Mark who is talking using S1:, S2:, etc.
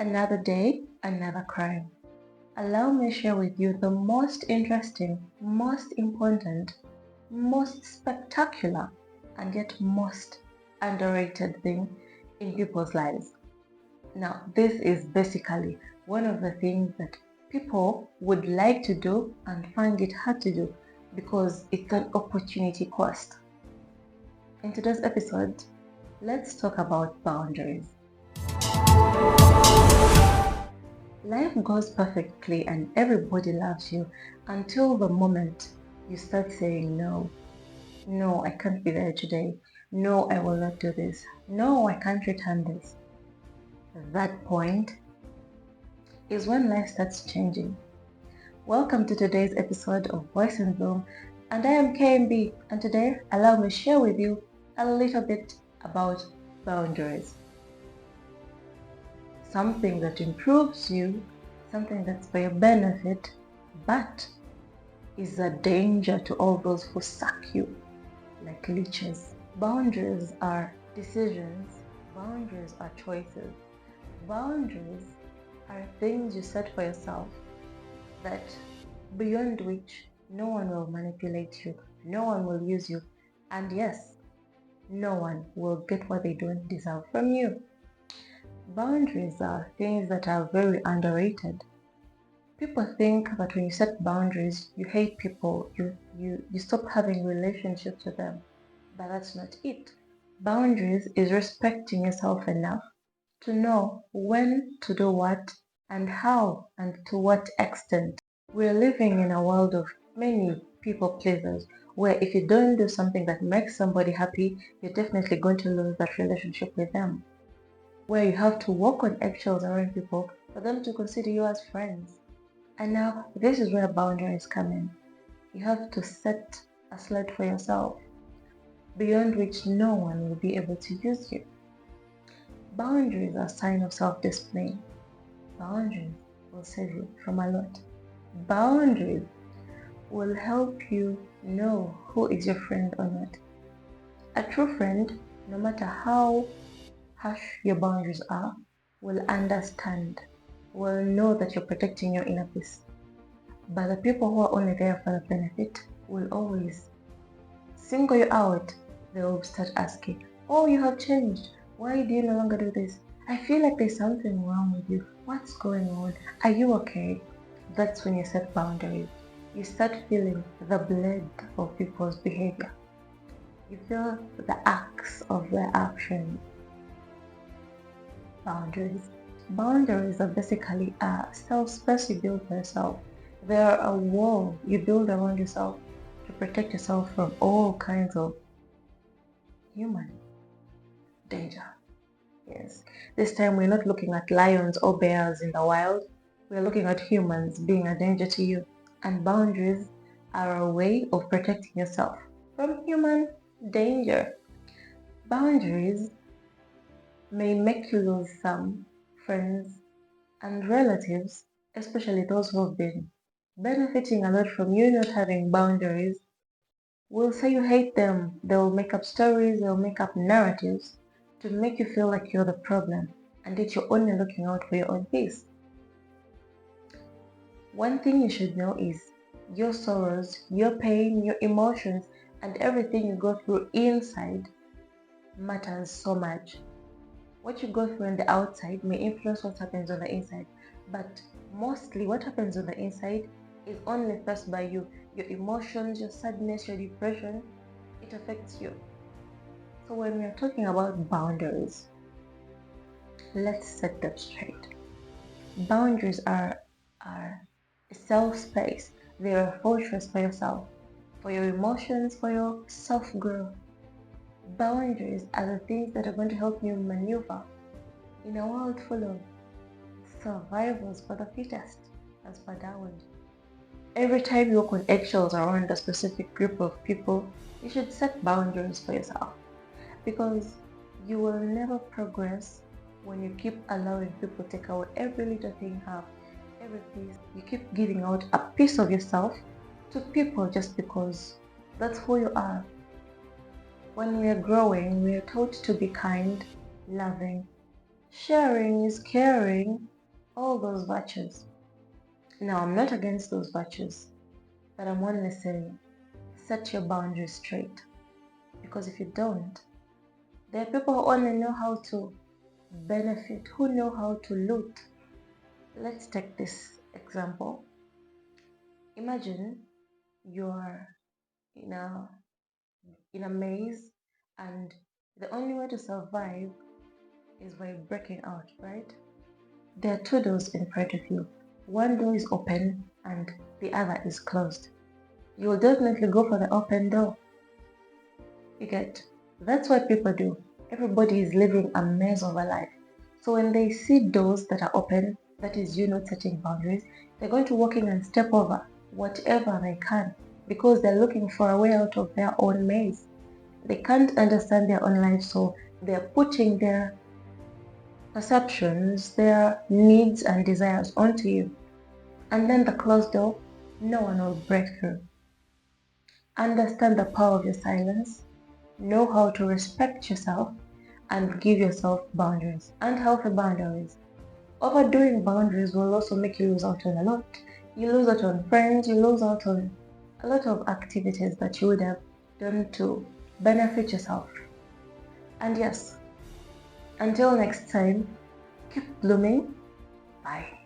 S1: Another day, another crime. Allow me to share with you the most interesting, most important, most spectacular, and yet most underrated thing in people's lives. Now, this is basically one of the things that people would like to do and find it hard to do because it's an opportunity cost. In today's episode, let's talk about boundaries. Life goes perfectly and everybody loves you until the moment you start saying no. No, I can't be there today. No, I will not do this. No, I can't return this. That point is when life starts changing. Welcome to today's episode of Voice and Bloom, and I am KMB, and today allow me to share with you a little bit about boundaries. Something that improves you, something that's for your benefit, but is a danger to all those who suck you like leeches. Boundaries are decisions, boundaries are choices, boundaries are things you set for yourself that beyond which no one will manipulate you, no one will use you, and yes, no one will get what they don't deserve from you. Boundaries are things that are very underrated. People think that when you set boundaries, you hate people, you stop having relationships with them. But that's not it. Boundaries is respecting yourself enough to know when to do what and how and to what extent. We're living in a world of many people pleasers where if you don't do something that makes somebody happy, you're definitely going to lose that relationship with them. Where you have to walk on eggshells around people for them to consider you as friends. And now this is where boundaries come in. You have to set a slot for yourself, beyond which no one will be able to use you. Boundaries are a sign of self-discipline. Boundaries will save you from a lot. Boundaries will help you know who is your friend or not. A true friend, no matter how harsh your boundaries are, will understand, will know that you're protecting your inner peace. But the people who are only there for the benefit will always single you out. They will start asking, oh, you have changed. Why do you no longer do this? I feel like there's something wrong with you. What's going on? Are you okay? That's when you set boundaries. You start feeling the blood of people's behavior. You feel the acts of their actions. Boundaries. Boundaries are basically a self-space you build for yourself. They are a wall you build around yourself to protect yourself from all kinds of human danger. Yes. This time we're not looking at lions or bears in the wild. We're looking at humans being a danger to you. And boundaries are a way of protecting yourself from human danger. Boundaries may make you lose some friends and relatives, especially those who have been benefiting a lot from you not having boundaries, will say you hate them. They'll make up stories, they'll make up narratives to make you feel like you're the problem and that you're only looking out for your own peace. One thing you should know is your sorrows, your pain, your emotions, and everything you go through inside matters so much. What you go through on the outside may influence what happens on the inside, but mostly what happens on the inside is only felt by you. Your emotions, your sadness, your depression, it affects you. So when we are talking about boundaries, let's set that straight. Boundaries are a self space. They're a fortress for yourself, for your emotions, for your self-growth. Boundaries are the things that are going to help you maneuver in a world full of survivors for the fittest, as per Darwin. Every time you walk on eggshells around a specific group of people, you should set boundaries for yourself, because you will never progress when you keep allowing people to take away every little thing you have, every piece. You keep giving out a piece of yourself to people just because that's who you are. When we are growing, we are taught to be kind, loving, Sharing is caring, all those virtues. Now, I'm not against those virtues, but I'm only saying set your boundaries straight. Because if you don't, there are people who only know how to benefit, who know how to loot. Let's take this example. Imagine you're in a maze, and the only way to survive is by breaking out, right? There are two doors in front of you. One door is open and the other is closed. You will definitely go for the open door. You get? That's what people do. Everybody is living a maze of a life. So when they see doors that are open, that is you not setting boundaries, they're going to walk in and step over whatever they can because they're looking for a way out of their own maze. They can't understand their own life, so they're putting their perceptions, their needs and desires onto you. And then the closed door, no one will break through. Understand the power of your silence, know how to respect yourself, and give yourself boundaries and healthy boundaries. Overdoing boundaries will also make you lose out on a lot. You lose out on friends, you lose out on a lot of activities that you would have done to benefit yourself. And yes, until next time, keep blooming. Bye.